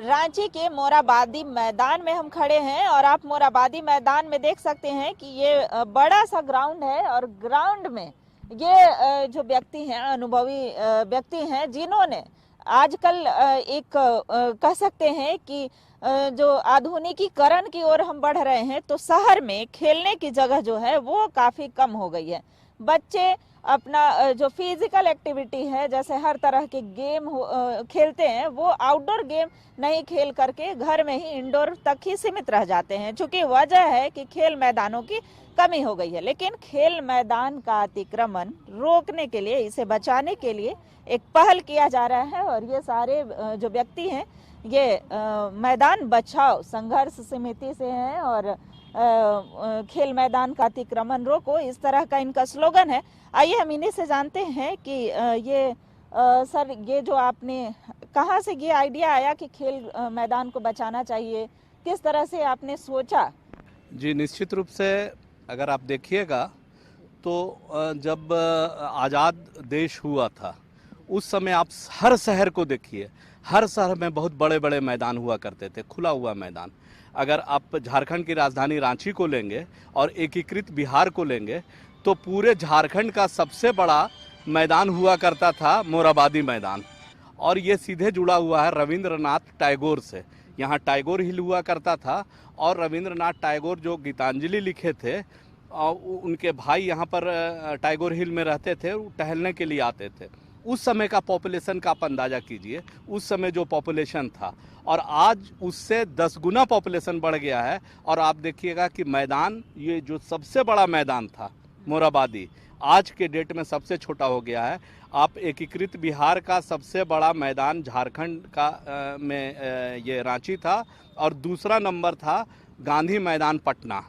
रांची के मोराबादी मैदान में हम खड़े हैं और आप मोराबादी मैदान में देख सकते हैं कि ये बड़ा सा ग्राउंड है और ग्राउंड में ये जो व्यक्ति हैं, अनुभवी व्यक्ति हैं, जिन्होंने आजकल एक कह सकते हैं कि जो आधुनिकीकरण की ओर हम बढ़ रहे हैं, तो शहर में खेलने की जगह जो है वो काफी कम हो गई है। बच्चे अपना जो फिजिकल एक्टिविटी है, जैसे हर तरह के गेम खेलते हैं, वो आउटडोर गेम नहीं खेल करके घर में ही इंडोर तक ही सीमित रह जाते हैं। चूंकि वजह है कि खेल मैदानों की कमी हो गई है, लेकिन खेल मैदान का अतिक्रमण रोकने के लिए, इसे बचाने के लिए एक पहल किया जा रहा है। और ये सारे जो व्यक्ति हैं ये मैदान बचाओ संघर्ष समिति से हैं और खेल मैदान का अतिक्रमण रोको, इस तरह का इनका स्लोगन है। आइए हम इन्हीं से जानते हैं कि ये सर, ये जो आपने कहाँ से ये आइडिया आया कि खेल मैदान को बचाना चाहिए, किस तरह से आपने सोचा? जी, निश्चित रूप से अगर आप देखिएगा तो जब आज़ाद देश हुआ था उस समय आप हर शहर को देखिए, हर शहर में बहुत बड़े बड़े मैदान हुआ करते थे, खुला हुआ मैदान। अगर आप झारखंड की राजधानी रांची को लेंगे और एकीकृत बिहार को लेंगे तो पूरे झारखंड का सबसे बड़ा मैदान हुआ करता था मोराबादी मैदान, और ये सीधे जुड़ा हुआ है रविंद्रनाथ टैगोर से। यहाँ टैगोर हिल हुआ करता था और रविंद्रनाथ टैगोर जो गीतांजलि लिखे थे, उनके भाई यहाँ पर टैगोर हिल में रहते थे, टहलने के लिए आते थे। उस समय का पॉपुलेशन का आप अंदाज़ा कीजिए, उस समय जो पॉपुलेशन था, और आज उससे 10 गुना पॉपुलेशन बढ़ गया है। और आप देखिएगा कि मैदान, ये जो सबसे बड़ा मैदान था मोराबादी, आज के डेट में सबसे छोटा हो गया है। आप एकीकृत बिहार का सबसे बड़ा मैदान झारखंड का में ये रांची था, और दूसरा नंबर था गांधी मैदान पटना।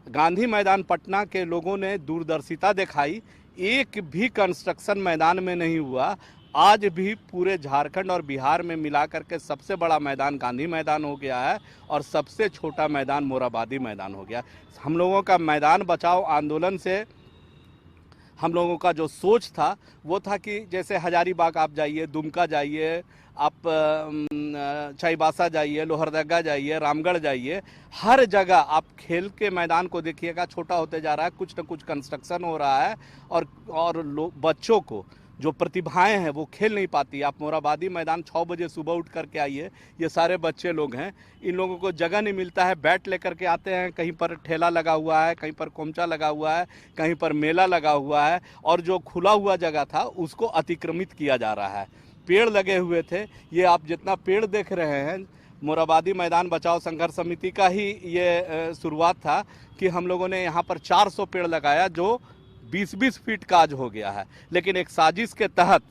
गांधी मैदान पटना के लोगों ने दूरदर्शिता दिखाई, एक भी कंस्ट्रक्शन मैदान में नहीं हुआ। आज भी पूरे झारखंड और बिहार में मिलाकर के सबसे बड़ा मैदान गांधी मैदान हो गया है और सबसे छोटा मैदान मोराबादी मैदान हो गया। हम लोगों का मैदान बचाओ आंदोलन से हम लोगों का जो सोच था वो था कि जैसे हजारीबाग आप जाइए, दुमका जाइए, आप चाईबासा जाइए, लोहरदगा जाइए, रामगढ़ जाइए, हर जगह आप खेल के मैदान को देखिएगा छोटा होते जा रहा है, कुछ न कुछ कंस्ट्रक्शन हो रहा है। और बच्चों को जो प्रतिभाएं हैं वो खेल नहीं पाती। आप मोराबादी मैदान 6 बजे सुबह उठ करके आइए, ये सारे बच्चे लोग हैं, इन लोगों को जगह नहीं मिलता है, बैट लेकर के आते हैं, कहीं पर ठेला लगा हुआ है, कहीं पर कोमचा लगा हुआ है, कहीं पर मेला लगा हुआ है, और जो खुला हुआ जगह था उसको अतिक्रमित किया जा रहा है। पेड़ लगे हुए थे, ये आप जितना पेड़ देख रहे हैं, मोराबादी मैदान बचाओ संघर्ष समिति का ही ये शुरुआत था कि हम लोगों ने यहाँ पर 400 पेड़ लगाया, जो 20-20 फीट का आज हो गया है। लेकिन एक साजिश के तहत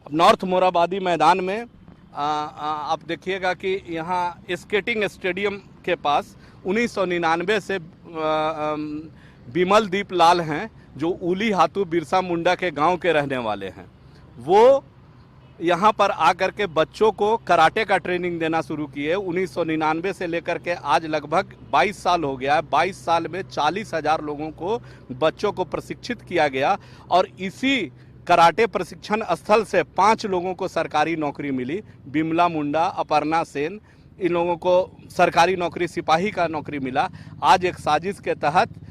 नॉर्थ मोराबादी मैदान में आप देखिएगा कि यहाँ स्केटिंग स्टेडियम के पास 1999 से बिमल दीप लाल हैं, जो उली हाथू बिरसा मुंडा के गांव के रहने वाले हैं। वो यहाँ पर आकर के बच्चों को कराटे का ट्रेनिंग देना शुरू किए। 1999 से लेकर के आज लगभग 22 साल हो गया है। 22 साल में 40,000 लोगों को, बच्चों को प्रशिक्षित किया गया, और इसी कराटे प्रशिक्षण स्थल से 5 लोगों को सरकारी नौकरी मिली। बिमला मुंडा, अपर्णा सेन, इन लोगों को सरकारी नौकरी, सिपाही का नौकरी मिला। आज एक साजिश के तहत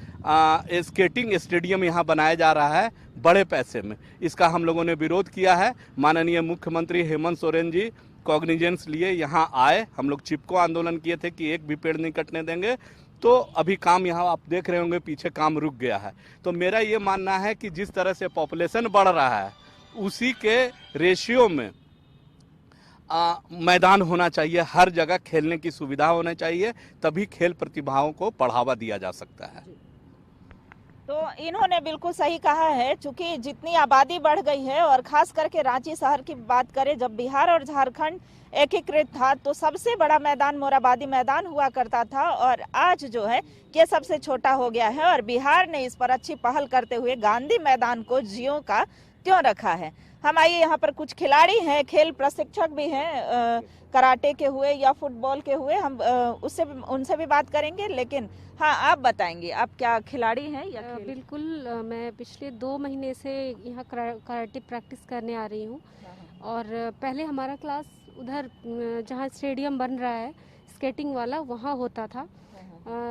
स्केटिंग स्टेडियम यहाँ बनाया जा रहा है बड़े पैसे में। इसका हम लोगों ने विरोध किया है। माननीय मुख्यमंत्री हेमंत सोरेन जी कॉग्निजेंस लिए यहाँ आए, हम लोग चिपको आंदोलन किए थे कि एक भी पेड़ नहीं कटने देंगे। तो अभी काम यहाँ आप देख रहे होंगे, पीछे काम रुक गया है। तो मेरा ये मानना है कि जिस तरह से पॉपुलेशन बढ़ रहा है उसी के रेशियो में मैदान होना चाहिए, हर जगह खेलने की सुविधा होनी चाहिए, तभी खेल प्रतिभाओं को बढ़ावा दिया जा सकता है। तो इन्होंने बिल्कुल सही कहा है, चूंकि जितनी आबादी बढ़ गई है, और खास करके रांची शहर की बात करें, जब बिहार और झारखंड एकीकृत था तो सबसे बड़ा मैदान मोराबादी मैदान हुआ करता था, और आज जो है ये सबसे छोटा हो गया है। और बिहार ने इस पर अच्छी पहल करते हुए गांधी मैदान को ज्यों का त्यों रखा है। हम आइए, यहाँ पर कुछ खिलाड़ी हैं, खेल प्रशिक्षक भी हैं, कराटे के हुए या फुटबॉल के हुए, हम उनसे भी बात करेंगे। लेकिन हाँ, आप बताएंगे, आप क्या खिलाड़ी हैं या बिल्कुल, मैं पिछले 2 महीने से यहाँ कराटे प्रैक्टिस करने आ रही हूँ। और पहले हमारा क्लास उधर जहाँ स्टेडियम बन रहा है स्केटिंग वाला, वहाँ होता था।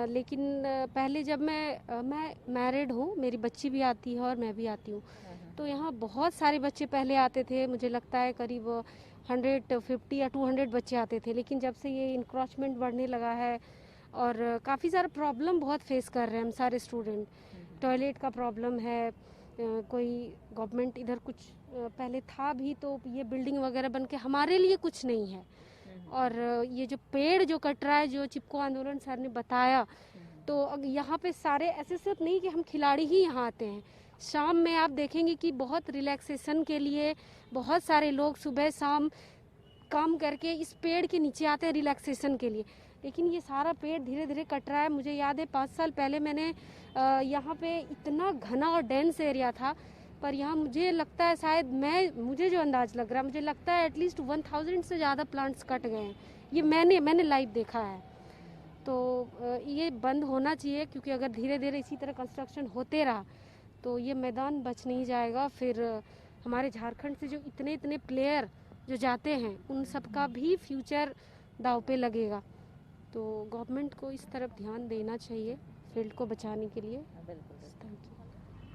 लेकिन पहले जब मैं मैरिड हूँ, मेरी बच्ची भी आती है और मैं भी आती हूँ, तो यहाँ बहुत सारे बच्चे पहले आते थे। मुझे लगता है करीब 150 या 200 बच्चे आते थे। लेकिन जब से ये इंक्रोचमेंट बढ़ने लगा है और काफ़ी सारा प्रॉब्लम बहुत फेस कर रहे हैं हम सारे स्टूडेंट। टॉयलेट का प्रॉब्लम है, कोई गवर्नमेंट इधर कुछ पहले था भी, तो ये बिल्डिंग वगैरह बन के हमारे लिए कुछ नहीं है। और ये जो पेड़ जो कट रहा है, जो चिपको आंदोलन सर ने बताया, तो यहाँ पे सारे ऐसे सिर्फ नहीं कि हम खिलाड़ी ही यहाँ आते हैं। शाम में आप देखेंगे कि बहुत रिलैक्सेशन के लिए बहुत सारे लोग सुबह शाम काम करके इस पेड़ के नीचे आते हैं रिलैक्सेशन के लिए। लेकिन ये सारा पेड़ धीरे धीरे कट रहा है। मुझे याद है 5 साल पहले मैंने यहाँ पे इतना घना और डेंस एरिया था, पर यहाँ मुझे लगता है शायद मुझे जो अंदाज लग रहा है, मुझे लगता है एटलीस्ट 1000 से ज़्यादा प्लांट्स कट गए हैं। ये मैंने लाइव देखा है। तो ये बंद होना चाहिए, क्योंकि अगर धीरे धीरे इसी तरह कंस्ट्रक्शन होते रहा तो ये मैदान बच नहीं जाएगा। फिर हमारे झारखंड से जो इतने प्लेयर जो जाते हैं, उन सबका भी फ्यूचर दांव पे लगेगा। तो गवर्नमेंट को इस तरफ ध्यान देना चाहिए फील्ड को बचाने के लिए।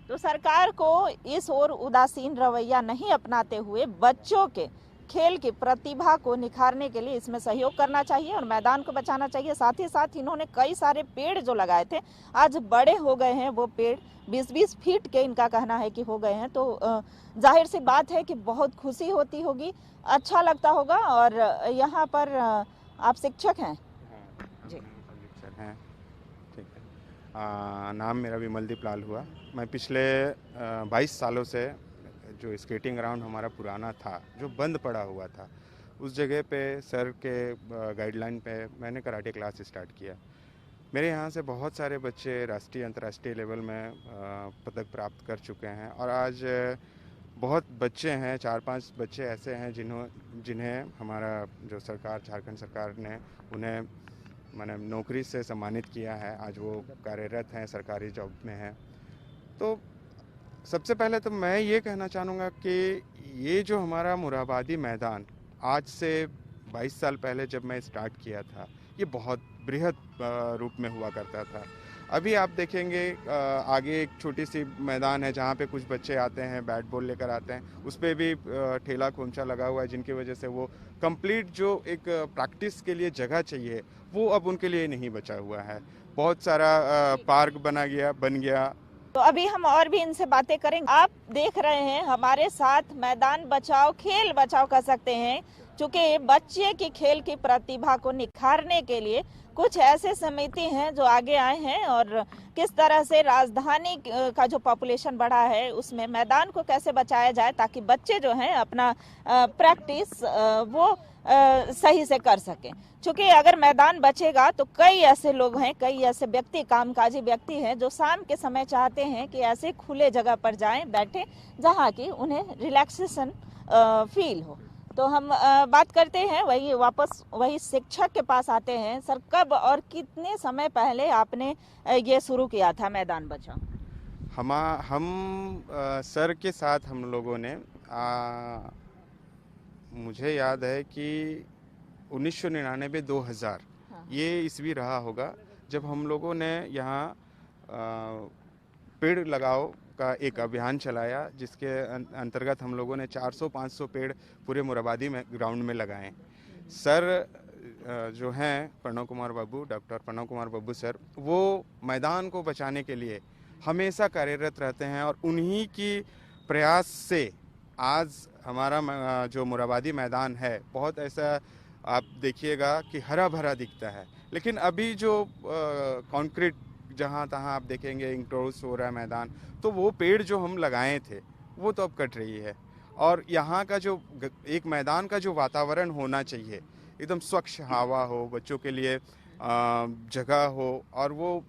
तो सरकार को इस ओर उदासीन रवैया नहीं अपनाते हुए बच्चों के खेल की प्रतिभा को निखारने के लिए इसमें सहयोग करना चाहिए और मैदान को बचाना चाहिए। साथ ही साथ इन्होंने कई सारे पेड़ जो लगाए थे, आज बड़े हो गए हैं वो पेड़, 20-20 फीट के इनका कहना है कि हो गए हैं। तो जाहिर सी बात है कि बहुत खुशी होती होगी, अच्छा लगता होगा। और यहाँ पर आप शिक्षक हैं? जी शिक्षक हैं, ठीक है। नाम मेरा विमलदीप लाल हुआ। मैं पिछले 22 सालों से जो स्केटिंग ग्राउंड हमारा पुराना था, जो बंद पड़ा हुआ था, उस जगह पे सर के गाइडलाइन पे मैंने कराटे क्लास स्टार्ट किया। मेरे यहाँ से बहुत सारे बच्चे राष्ट्रीय अंतर्राष्ट्रीय लेवल में पदक प्राप्त कर चुके हैं। और आज बहुत बच्चे हैं, 4-5 बच्चे ऐसे हैं जिन्हें हमारा जो सरकार, झारखंड सरकार ने उन्हें मैंने नौकरी से सम्मानित किया है। आज वो कार्यरत हैं, सरकारी जॉब में हैं। तो सबसे पहले तो मैं ये कहना चाहूँगा कि ये जो हमारा मुराबादी मैदान आज से 22 साल पहले जब मैं स्टार्ट किया था, ये बहुत बृहद रूप में हुआ करता था। अभी आप देखेंगे आगे एक छोटी सी मैदान है जहाँ पे कुछ बच्चे आते हैं, बैट बॉल लेकर आते हैं, उस पर भी ठेला खोमचा लगा हुआ है, जिनकी वजह से वो कंप्लीट जो एक प्रैक्टिस के लिए जगह चाहिए वो अब उनके लिए नहीं बचा हुआ है। बहुत सारा पार्क बन गया। तो अभी हम और भी इनसे बातें करेंगे। आप देख रहे हैं हमारे साथ मैदान बचाओ, खेल बचाओ कर सकते हैं, क्योंकि बच्चे की खेल की प्रतिभा को निखारने के लिए कुछ ऐसे समिति हैं जो आगे आए हैं और किस तरह से राजधानी का जो पॉपुलेशन बढ़ा है उसमें मैदान को कैसे बचाया जाए ताकि बच्चे जो हैं अपना प्रैक्टिस वो सही से कर सकें। क्योंकि अगर मैदान बचेगा तो कई ऐसे लोग हैं, कई ऐसे व्यक्ति, कामकाजी व्यक्ति हैं जो शाम के समय चाहते हैं कि ऐसे खुले जगह पर जाएं, बैठें, जहां की उन्हें रिलैक्सेशन फील हो। तो हम बात करते हैं वही शिक्षक के पास आते हैं। सर, कब और कितने समय पहले आपने ये शुरू किया था मैदान बचाओ? हम सर के साथ हम लोगों ने मुझे याद है कि 1999-2000 ये ईस्वी रहा होगा जब हम लोगों ने यहाँ पेड़ लगाओ का एक अभियान चलाया, जिसके अंतर्गत हम लोगों ने 400-500 पेड़ पूरे मुराबादी में ग्राउंड में लगाए। सर जो हैं डॉक्टर प्रणव कुमार बाबू सर, वो मैदान को बचाने के लिए हमेशा कार्यरत रहते हैं और उन्हीं की प्रयास से आज हमारा जो मुराबादी मैदान है बहुत ऐसा आप देखिएगा कि हरा भरा दिखता है। लेकिन अभी जो कंक्रीट जहाँ तहाँ आप देखेंगे इंक्रोच हो रहा है मैदान, तो वो पेड़ जो हम लगाए थे वो तो अब कट रही है। और यहाँ का जो एक मैदान का जो वातावरण होना चाहिए, एकदम स्वच्छ हवा हो, बच्चों के लिए जगह हो और वो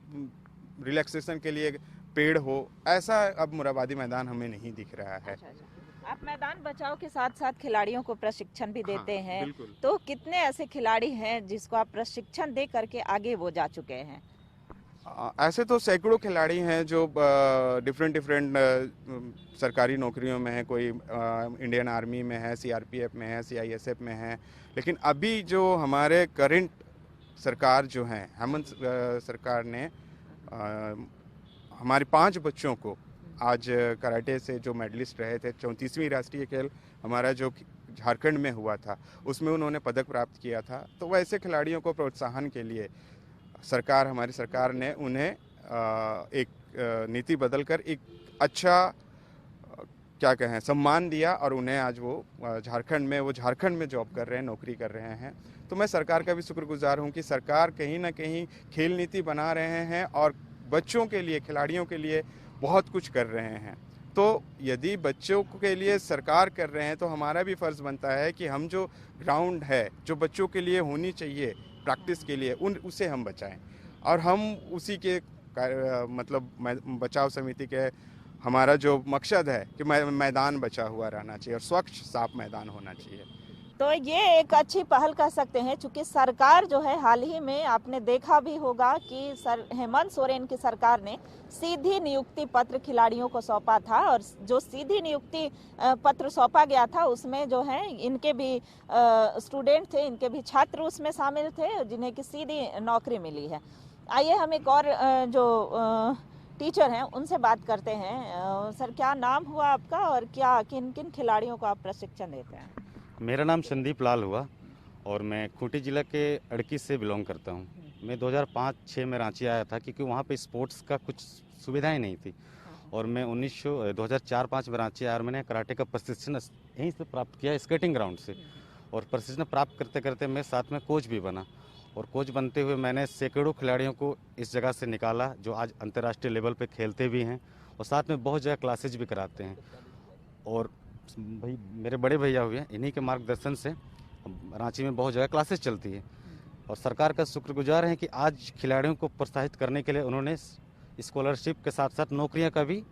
रिलैक्सेशन के लिए पेड़ हो, ऐसा अब मुराबादी मैदान हमें नहीं दिख रहा है। आप मैदान बचाओ के साथ साथ खिलाड़ियों को प्रशिक्षण भी देते हैं, बिल्कुल। तो कितने ऐसे खिलाड़ी हैं जिसको आप प्रशिक्षण दे करके आगे वो जा चुके हैं? ऐसे तो सैकड़ों खिलाड़ी हैं जो डिफरेंट डिफरेंट सरकारी नौकरियों में है, कोई इंडियन आर्मी में है, सीआरपीएफ में है, सीआईएसएफ में है। लेकिन अभी जो हमारे करंट सरकार जो है, हेमंत सरकार ने हमारे 5 बच्चों को आज कराटे से जो मेडलिस्ट रहे थे, 34वीं राष्ट्रीय खेल हमारा जो झारखंड में हुआ था उसमें उन्होंने पदक प्राप्त किया था। तो वैसे खिलाड़ियों को प्रोत्साहन के लिए हमारी सरकार ने उन्हें एक नीति बदलकर एक अच्छा क्या कहें सम्मान दिया और उन्हें आज वो झारखंड में जॉब कर रहे हैं, नौकरी कर रहे हैं। तो मैं सरकार का भी शुक्रगुजार हूं कि सरकार कहीं ना कहीं खेल नीति बना रहे हैं और बच्चों के लिए, खिलाड़ियों के लिए बहुत कुछ कर रहे हैं। तो यदि बच्चों के लिए सरकार कर रहे हैं तो हमारा भी फर्ज बनता है कि हम जो ग्राउंड है जो बच्चों के लिए होनी चाहिए प्रैक्टिस के लिए उसे हम बचाएं और हम उसी के मतलब बचाव समिति के हमारा जो मकसद है कि मैदान बचा हुआ रहना चाहिए और स्वच्छ साफ मैदान होना चाहिए। तो ये एक अच्छी पहल कह सकते हैं, क्योंकि सरकार जो है हाल ही में आपने देखा भी होगा कि हेमंत सोरेन की सरकार ने सीधी नियुक्ति पत्र खिलाड़ियों को सौंपा था और जो सीधी नियुक्ति पत्र सौंपा गया था उसमें जो है इनके भी स्टूडेंट थे, इनके भी छात्र उसमें शामिल थे जिन्हें की सीधी नौकरी मिली है। आइए हम एक और जो टीचर हैं उनसे बात करते हैं। सर, क्या नाम हुआ आपका और क्या किन किन खिलाड़ियों को आप प्रशिक्षण देते हैं? मेरा नाम संदीप लाल हुआ और मैं खूंटी जिला के अड़की से बिलोंग करता हूँ। मैं 2005-06 में रांची आया था क्योंकि वहाँ पे स्पोर्ट्स का कुछ सुविधाएं नहीं थी और मैं 2004-05 में रांची आया और मैंने कराटे का प्रशिक्षण यहीं से प्राप्त किया, स्केटिंग ग्राउंड से। और प्रशिक्षण प्राप्त करते करते मैं साथ में कोच भी बना और कोच बनते हुए मैंने सैकड़ों खिलाड़ियों को इस जगह से निकाला जो आज अंतर्राष्ट्रीय लेवल पे खेलते भी हैं और साथ में बहुत जगह क्लासेज भी कराते हैं। और भाई मेरे बड़े भैया हुए, इन्हीं के मार्गदर्शन से रांची में बहुत जगह क्लासेस चलती है और सरकार का शुक्रगुजार है कि आज खिलाड़ियों को प्रोत्साहित करने के लिए उन्होंने स्कॉलरशिप के साथ साथ नौकरियां का भी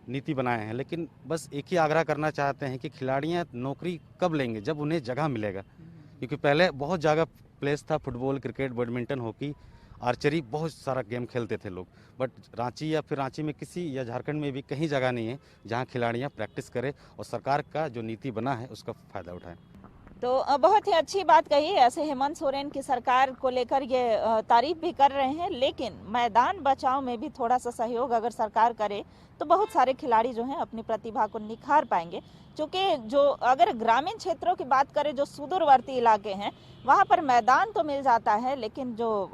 नीति बनाए हैं। लेकिन बस एक ही आग्रह करना चाहते हैं कि खिलाड़ियां नौकरी कब लेंगे, जब उन्हें जगह मिलेगा। क्योंकि पहले बहुत जगह प्लेस था, football, cricket, badminton, hockey, archery, बहुत सारा गेम खेलते थे लोग। बट रांची या फिर रांची में किसी या झारखंड में भी कहीं जगह नहीं है जहां खिलाड़ियां प्रैक्टिस करें और सरकार का जो नीति बना है उसका फायदा उठाएं। तो बहुत ही अच्छी बात कही। ऐसे हेमंत सोरेन की सरकार को लेकर ये तारीफ भी कर रहे हैं, लेकिन मैदान बचाव में भी थोड़ा सा सहयोग अगर सरकार करे तो बहुत सारे खिलाड़ी जो हैं अपनी प्रतिभा को निखार पाएंगे। क्योंकि जो अगर ग्रामीण क्षेत्रों की बात करें, जो सुदूरवर्ती इलाके हैं, वहाँ पर मैदान तो मिल जाता है लेकिन जो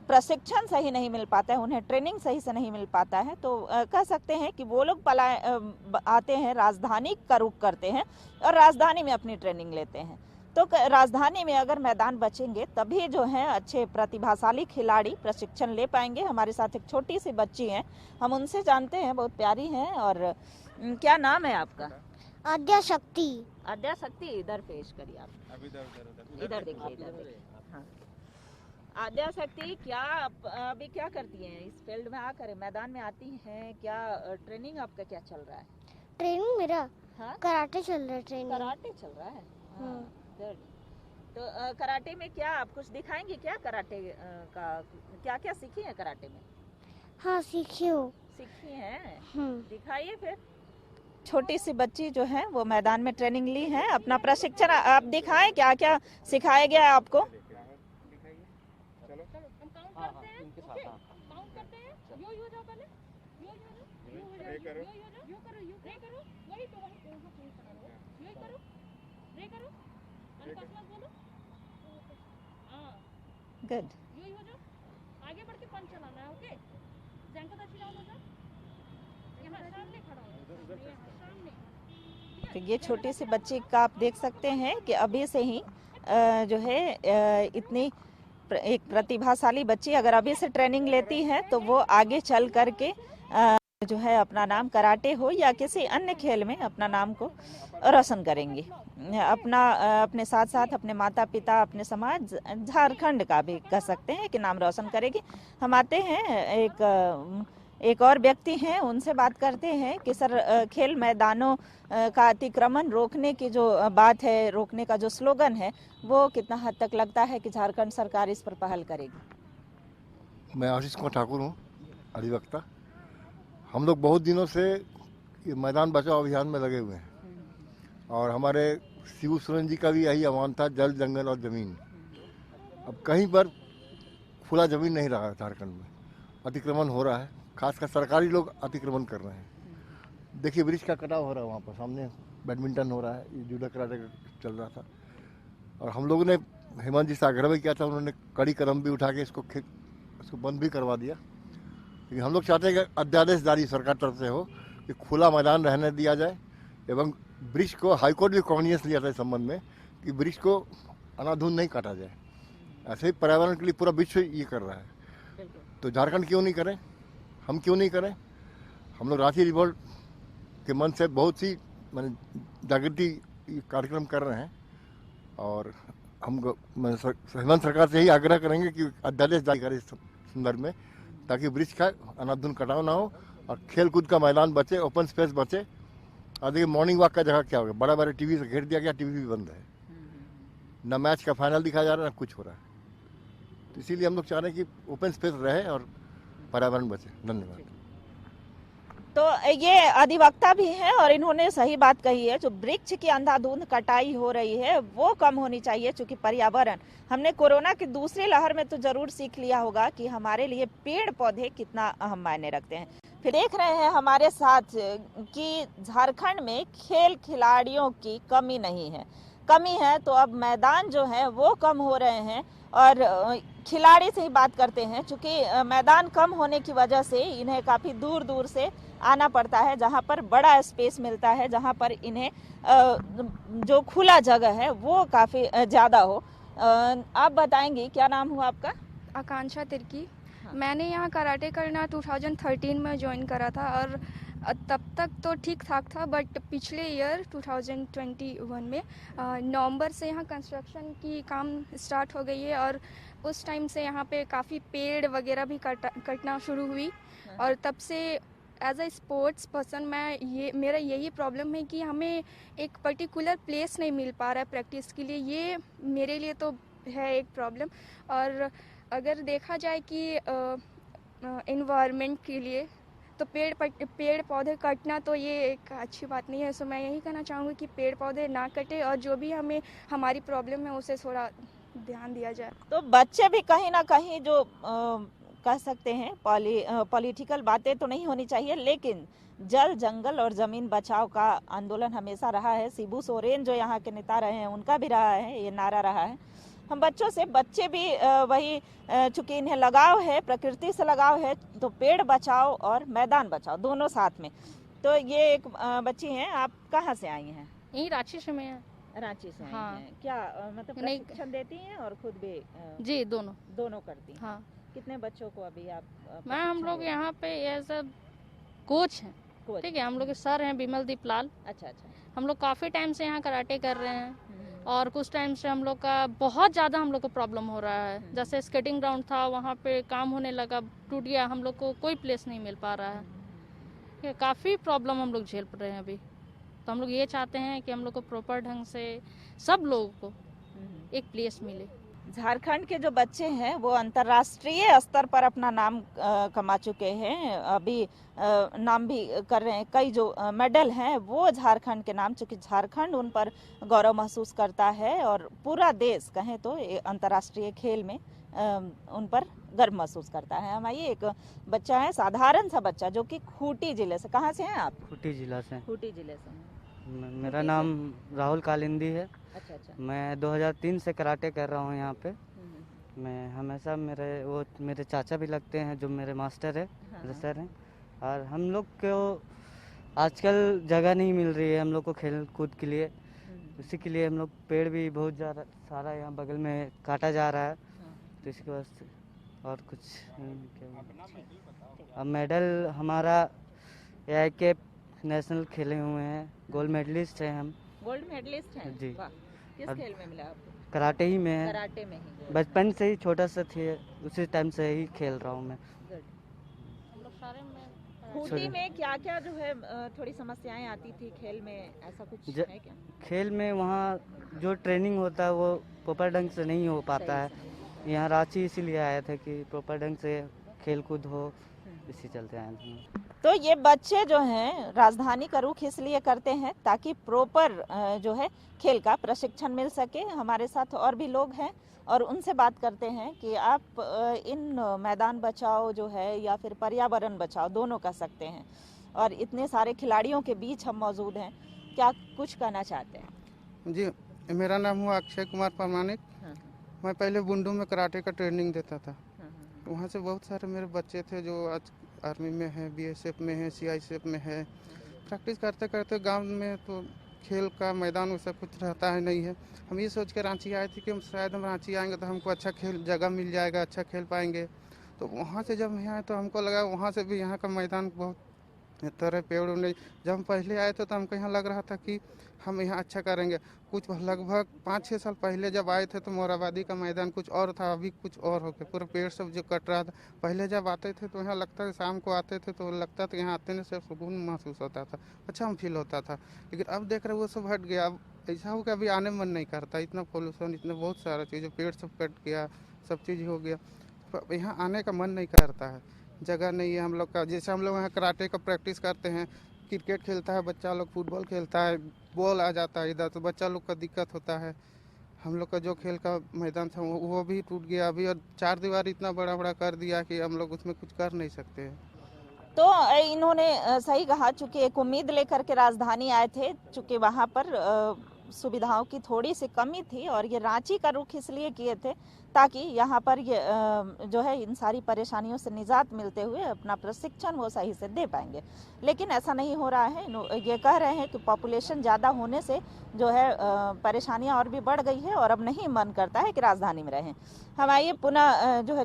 प्रशिक्षण सही नहीं मिल पाता है, उन्हें ट्रेनिंग सही से नहीं मिल पाता है। तो कह सकते हैं कि वो लोग आते हैं, राजधानी का रुख करते हैं और राजधानी में अपनी ट्रेनिंग लेते हैं। तो राजधानी में अगर मैदान बचेंगे तभी जो है अच्छे प्रतिभाशाली खिलाड़ी प्रशिक्षण ले पाएंगे। हमारे साथ एक छोटी सी बच्ची है, हम उनसे जानते हैं, बहुत प्यारी हैं। और क्या नाम है आपका? आद्या शक्ति। आद्या शक्ति, इधर पेश करिए आप, इधर देखिए, इधर देखिए। हाँ, आद्या शक्ति, क्या आप अभी क्या करती हैं इस फील्ड में आकर? मैदान में आती हैं क्या? ट्रेनिंग आपका क्या चल रहा है? ट्रेनिंग मेरा हाँ? कराटे चल रहा है। ट्रेनिंग कराटे चल रहा है। गुड। तो कराटे में क्या आप कुछ दिखाएंगे क्या? कराटे का क्या क्या सीखी है कराटे में? हाँ, सीखी हूँ। सीखी हैं, दिखाइए फिर। छोटी सी बच्ची जो है वो मैदान में ट्रेनिंग ली है, अपना प्रशिक्षण आप दिखाएं, क्या क्या सिखाया गया है आपको? गुड। आगे बढ़ के पंच चलाना है। ओके, सामने खड़ा हो। तो ये छोटी सी बच्ची का आप देख सकते हैं कि अभी से ही जो है इतनी एक प्रतिभाशाली बच्ची अगर अभी से ट्रेनिंग लेती है तो वो आगे चल करके जो है अपना नाम कराटे हो या किसी अन्य खेल में अपना नाम को रोशन करेंगी। अपने साथ साथ अपने माता पिता, अपने समाज, झारखंड का भी कह सकते हैं कि नाम रोशन करेगी। हम आते हैं एक और व्यक्ति हैं, उनसे बात करते हैं कि सर, खेल मैदानों का अतिक्रमण रोकने की जो बात है, रोकने का जो स्लोगन है, वो कितना हद तक लगता है कि झारखंड सरकार इस पर पहल करेगी? मैं आशीष कुमार ठाकुर हूँ, अधिवक्ता। हम लोग बहुत दिनों से ये मैदान बचाओ अभियान में लगे हुए हैं और हमारे शिबू सोरेन जी का भी यही आह्वान था, जल जंगल और ज़मीन। अब कहीं पर खुला ज़मीन नहीं रहा है झारखंड में, अतिक्रमण हो रहा है, खासकर सरकारी लोग अतिक्रमण कर रहे हैं। देखिए वृक्ष का कटाव हो रहा है, वहाँ पर सामने बैडमिंटन हो रहा है, ये जूडो कराटे चल रहा था और हम लोगों ने हेमंत जी से आग्रह भी किया था, उन्होंने कड़ी कदम भी उठा के इसको बंद भी करवा दिया। लेकिन हम लोग चाहते हैं कि अध्यादेश जारी सरकार तरफ से हो कि खुला मैदान रहने दिया जाए एवं वृक्ष को, हाईकोर्ट भी कॉन्शियस लिया था इस संबंध में कि वृक्ष को अनाधुन नहीं काटा जाए। ऐसे ही पर्यावरण के लिए पूरा विश्व ये कर रहा है, तो झारखंड क्यों नहीं करें, हम क्यों नहीं करें। हम लोग रांची रिवोल्ट के मन से बहुत सी जागृति कार्यक्रम कर रहे हैं और हम हेमंत सरकार से ही आग्रह करेंगे कि अध्यादेश जारी करें इस संदर्भ में, ताकि वृक्ष का अनाधुन कटाव ना हो और खेल कूद का मैदान बचे, ओपन स्पेस बचे। और देखिए मॉर्निंग वॉक का जगह क्या हो गया, बड़ा बड़ा टीवी से घेर दिया गया, टीवी भी बंद है, न मैच का फाइनल दिखाया जा रहा है, न कुछ हो रहा है। तो इसीलिए हम लोग चाह रहे हैं कि ओपन स्पेस रहे और पर्यावरण बचे। धन्यवाद। तो ये अधिवक्ता भी हैं और इन्होंने सही बात कही है, जो वृक्ष की अंधाधुंध कटाई हो रही है वो कम होनी चाहिए, क्योंकि पर्यावरण, हमने कोरोना की दूसरी लहर में तो जरूर सीख लिया होगा कि हमारे लिए पेड़ पौधे कितना अहम मायने रखते हैं। फिर देख रहे हैं हमारे साथ कि झारखंड में खेल खिलाड़ियों की कमी नहीं है, कमी है तो अब मैदान जो है वो कम हो रहे हैं। और खिलाड़ी से ही बात करते हैं, क्योंकि मैदान कम होने की वजह से इन्हें काफ़ी दूर दूर से आना पड़ता है, जहां पर बड़ा स्पेस मिलता है, जहां पर इन्हें जो खुला जगह है वो काफ़ी ज़्यादा हो। आप बताएंगी क्या नाम हुआ आपका? आकांक्षा तिर्की। मैंने यहाँ कराटे करना 2013 में ज्वाइन करा था और तब तक तो ठीक ठाक था, बट पिछले ईयर 2021 में नवंबर से यहाँ कंस्ट्रक्शन की काम स्टार्ट हो गई है और उस टाइम से यहाँ पे काफ़ी पेड़ वगैरह भी कटना शुरू हुई। और तब से एज अ स्पोर्ट्स पर्सन मेरा यही प्रॉब्लम है कि हमें एक पर्टिकुलर प्लेस नहीं मिल पा रहा है प्रैक्टिस के लिए, ये मेरे लिए तो है एक प्रॉब्लम। और अगर देखा जाए कि इन्वायरमेंट के लिए तो पेड़ पौधे कटना तो ये एक अच्छी बात नहीं है। सो मैं यही कहना चाहूँगी कि पेड़ पौधे ना कटे और जो भी हमारी प्रॉब्लम है उसे थोड़ा ध्यान दिया जाए। तो बच्चे भी कहीं ना कहीं जो कह सकते हैं पॉलिटिकल बातें तो नहीं होनी चाहिए, लेकिन जल जंगल और जमीन बचाओ का आंदोलन हमेशा रहा है। शिबू सोरेन जो यहाँ के नेता रहे हैं उनका भी रहा है, ये नारा रहा है। हम बच्चों से, बच्चे भी वही, चूंकि इन्हें लगाव है, प्रकृति से लगाव है, तो पेड़ बचाओ और मैदान बचाओ दोनों साथ में। तो ये एक बच्ची हैं, आप कहाँ से आई हैं? यही रांची से मैं। रांची से आई हाँ। हैं। क्या मतलब प्रशिक्षण देती हैं और खुद भी जी दोनों करती हैं? हाँ। कितने बच्चों को अभी आप मैं हम लोग यहाँ पे ये सब कोच हैं, ठीक है। हम लोग के सर हैं विमलदीप लाल। अच्छा। हम लोग काफ़ी टाइम से यहाँ कराटे कर रहे हैं और कुछ टाइम से हम लोग का बहुत ज़्यादा हम लोग को प्रॉब्लम हो रहा है। जैसे स्केटिंग ग्राउंड था, वहाँ पे काम होने लगा, टूट गया, हम लोग को कोई प्लेस नहीं मिल पा रहा है। काफ़ी प्रॉब्लम हम लोग झेल रहे हैं अभी। तो हम लोग ये चाहते हैं कि हम लोग को प्रॉपर ढंग से सब लोगों को एक प्लेस मिले। झारखंड के जो बच्चे हैं वो अंतर्राष्ट्रीय स्तर पर अपना नाम कमा चुके हैं, अभी नाम भी कर रहे हैं। कई जो मेडल हैं वो झारखंड के नाम, चूँकि झारखंड उन पर गौरव महसूस करता है और पूरा देश कहें तो अंतर्राष्ट्रीय खेल में उन पर गर्व महसूस करता है। हमारी एक बच्चा है, साधारण सा बच्चा, जो कि खूंटी जिले से। कहाँ से हैं आप? खूंटी जिला से। खूंटी जिले से। मेरा नाम राहुल कालिंदी है। अच्छा। मैं 2003 से कराटे कर रहा हूँ यहाँ पे। मैं हमेशा मेरे चाचा भी लगते हैं जो मेरे मास्टर है, सर हैं। और हम लोग को आजकल जगह नहीं मिल रही है हम लोग को खेल कूद के लिए, उसी के लिए हम लोग पेड़ भी बहुत ज़्यादा सारा यहाँ बगल में काटा जा रहा है, तो इसके वास्ते और कुछ नहीं। अब मेडल हमारा AIK नेशनल खेले हुए हैं, गोल्ड मेडलिस्ट हैं हम। गोल्ड मेडलिस्ट हैं जी। वाह। किस खेल में मिला आपको? कराटे ही में है। कराटे में ही? बचपन से ही छोटा सा थे, उसी टाइम से ही खेल रहा हूँ मैं। हम लोग सारे में खूंटी में क्या क्या जो है थोड़ी समस्याएं आती थी खेल में, ऐसा कुछ है क्या? खेल में वहाँ जो ट्रेनिंग होता है वो प्रॉपर ढंग से नहीं हो पाता है। यहाँ रांची इसीलिए आए थे कि प्रॉपर ढंग से खेल कूद हो, इसी चलते आए थे। तो ये बच्चे जो हैं राजधानी का रुख इसलिए करते हैं ताकि प्रॉपर जो है खेल का प्रशिक्षण मिल सके। हमारे साथ और भी लोग हैं और उनसे बात करते हैं कि आप इन मैदान बचाओ जो है या फिर पर्यावरण बचाओ दोनों कर सकते हैं, और इतने सारे खिलाड़ियों के बीच हम मौजूद हैं, क्या कुछ कहना चाहते हैं? जी, मेरा नाम हुआ अक्षय कुमार परमानिक। मैं पहले बुंडू में कराटे का ट्रेनिंग देता था। वहाँ से बहुत सारे मेरे बच्चे थे जो आज आर्मी में है, बीएसएफ में है, सीआईएसएफ में है। प्रैक्टिस करते करते गांव में तो खेल का मैदान वैसा कुछ रहता है नहीं है। हम ये सोच के रांची आए थे कि शायद हम रांची आएंगे तो हमको अच्छा खेल जगह मिल जाएगा, अच्छा खेल पाएंगे। तो वहाँ से जब यहाँ आए तो हमको लगा वहाँ से भी यहाँ का मैदान बहुत तरह पेड़ नहीं। जब हम पहले आए थे तो हमको यहाँ लग रहा था कि हम यहाँ अच्छा करेंगे। कुछ लगभग 5-6 साल पहले जब आए थे तो मोराबादी का मैदान कुछ और था, अभी कुछ और हो गया। पूरा पेड़ सब जो कट रहा था। पहले जब आते थे तो यहाँ लगता था, शाम को आते थे तो लगता था यहाँ आते से सुकून महसूस होता था, अच्छा फील होता था। लेकिन अब देख रहे वो सब हट गया। अब ऐसा हो कि अभी आने मन नहीं करता, इतना पोल्यूशन, इतना बहुत सारा चीज़, पेड़ सब कट गया, सब चीज़ हो गया। यहाँ आने का मन नहीं करता है, जगह नहीं है हम लोग का। जैसे हम लोग यहाँ कराटे का प्रैक्टिस करते हैं, क्रिकेट खेलता है बच्चा लोग, फुटबॉल खेलता है, बॉल आ जाता है इधर तो बच्चा लोग का दिक्कत होता है। हम लोग का जो खेल का मैदान था वो भी टूट गया अभी, और 4 दीवार इतना बड़ा बड़ा कर दिया कि हम लोग उसमें कुछ कर नहीं सकते हैं। तो इन्होंने सही कहा, चूंकि एक उम्मीद लेकर के राजधानी आए थे, चूंकि वहाँ पर सुविधाओं की थोड़ी सी कमी थी और ये रांची का रुख इसलिए किए थे ताकि यहाँ पर ये जो है इन सारी परेशानियों से निजात मिलते हुए अपना प्रशिक्षण वो सही से दे पाएंगे। लेकिन ऐसा नहीं हो रहा है। ये कह रहे हैं कि पॉपुलेशन ज़्यादा होने से जो है परेशानियाँ और भी बढ़ गई है और अब नहीं मन करता है कि राजधानी में रहें। हम आइए पुनः जो है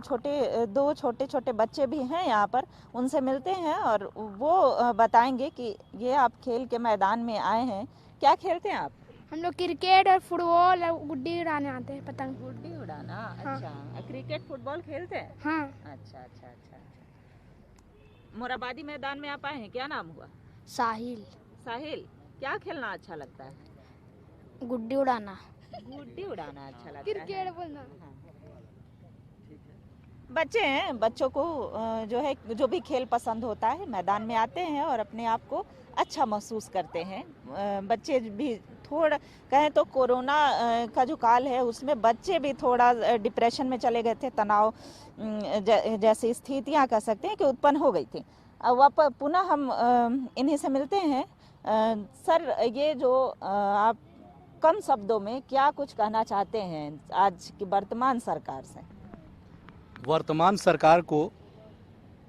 दो छोटे छोटे बच्चे भी हैं यहाँ पर, उनसे मिलते हैं और वो बताएंगे कि ये आप खेल के मैदान में आए हैं, क्या खेलते हैं आप? हम लोग क्रिकेट और फुटबॉल और गुड्डी उड़ाने आते हैं, पतंग। गुड्डी उड़ाना, हाँ। अच्छा। क्रिकेट फुटबॉल खेलते हैं? हाँ। अच्छा अच्छा अच्छा अच्छा। मोराबादी मैदान में आप आए हैं, क्या नाम हुआ? साहिल। साहिल, क्या खेलना अच्छा लगता है? गुड्डी उड़ाना। गुड्डी उड़ाना अच्छा लगता है। क्रिकेट बोलना। बच्चे हैं, बच्चों को जो है जो भी खेल पसंद होता है मैदान में आते हैं और अपने आप को अच्छा महसूस करते हैं। बच्चे भी थोड़ा कहें तो कोरोना का जो काल है उसमें बच्चे भी थोड़ा डिप्रेशन में चले गए थे, तनाव जैसी स्थितियां कह सकते हैं कि उत्पन्न हो गई थी। अब पुनः हम इन्हीं से मिलते हैं। सर, ये जो आप कम शब्दों में क्या कुछ कहना चाहते हैं आज की वर्तमान सरकार से? वर्तमान सरकार को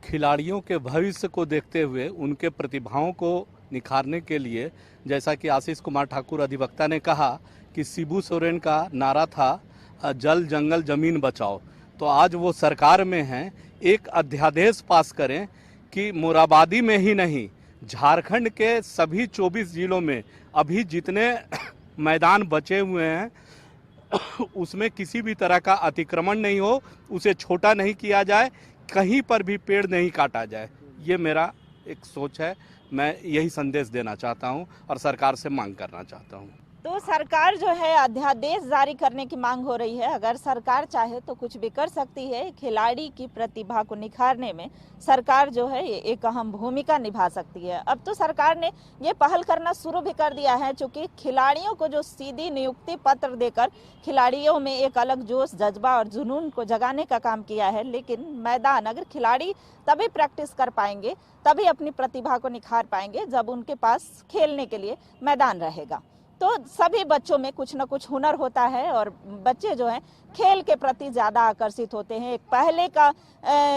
खिलाड़ियों के भविष्य को देखते हुए उनके प्रतिभाओं को निखारने के लिए, जैसा कि आशीष कुमार ठाकुर अधिवक्ता ने कहा कि शिबू सोरेन का नारा था जल जंगल जमीन बचाओ, तो आज वो सरकार में हैं, एक अध्यादेश पास करें कि मोराबादी में ही नहीं झारखंड के सभी 24 जिलों में अभी जितने मैदान बचे हुए हैं उसमें किसी भी तरह का अतिक्रमण नहीं हो, उसे छोटा नहीं किया जाए, कहीं पर भी पेड़ नहीं काटा जाए। ये मेरा एक सोच है, मैं यही संदेश देना चाहता हूं और सरकार से मांग करना चाहता हूं। तो सरकार जो है अध्यादेश जारी करने की मांग हो रही है। अगर सरकार चाहे तो कुछ भी कर सकती है। खिलाड़ी की प्रतिभा को निखारने में सरकार जो है एक अहम भूमिका निभा सकती है। अब तो सरकार ने ये पहल करना शुरू भी कर दिया है, चूंकि खिलाड़ियों को जो सीधी नियुक्ति पत्र देकर खिलाड़ियों में एक अलग जोश, जज्बा और जुनून को जगाने का काम किया है। लेकिन मैदान, अगर खिलाड़ी तभी प्रैक्टिस कर पाएंगे, तभी अपनी प्रतिभा को निखार पाएंगे जब उनके पास खेलने के लिए मैदान रहेगा। तो सभी बच्चों में कुछ न कुछ हुनर होता है और बच्चे जो हैं खेल के प्रति ज़्यादा आकर्षित होते हैं। एक पहले का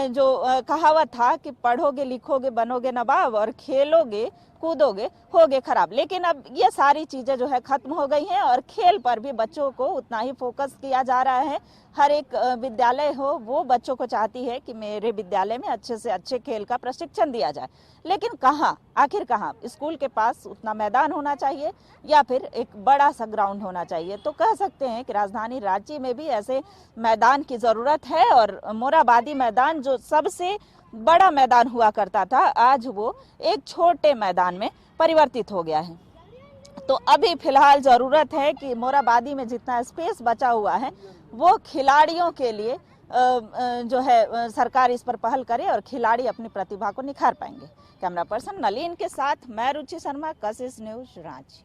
जो कहावत था कि पढ़ोगे लिखोगे बनोगे नवाब और खेलोगे कूदोगे होगे खराब, लेकिन अब ये सारी चीज़ें जो है खत्म हो गई हैं और खेल पर भी बच्चों को उतना ही फोकस किया जा रहा है। हर एक विद्यालय हो वो बच्चों को चाहती है कि मेरे विद्यालय में अच्छे से अच्छे खेल का प्रशिक्षण दिया जाए, लेकिन कहाँ, आखिर कहाँ? स्कूल के पास उतना मैदान होना चाहिए या फिर एक बड़ा सा ग्राउंड होना चाहिए। तो कह सकते हैं कि राजधानी रांची में भी ऐसे मैदान की ज़रूरत है और मोराबादी मैदान जो सबसे बड़ा मैदान हुआ करता था, आज वो एक छोटे मैदान में परिवर्तित हो गया है। तो अभी फिलहाल ज़रूरत है कि मोराबादी में जितना स्पेस बचा हुआ है वो खिलाड़ियों के लिए जो है सरकार इस पर पहल करे और खिलाड़ी अपनी प्रतिभा को निखार पाएंगे। कैमरा पर्सन नलिन के साथ मैं रुचि शर्मा, कशिश न्यूज, रांची।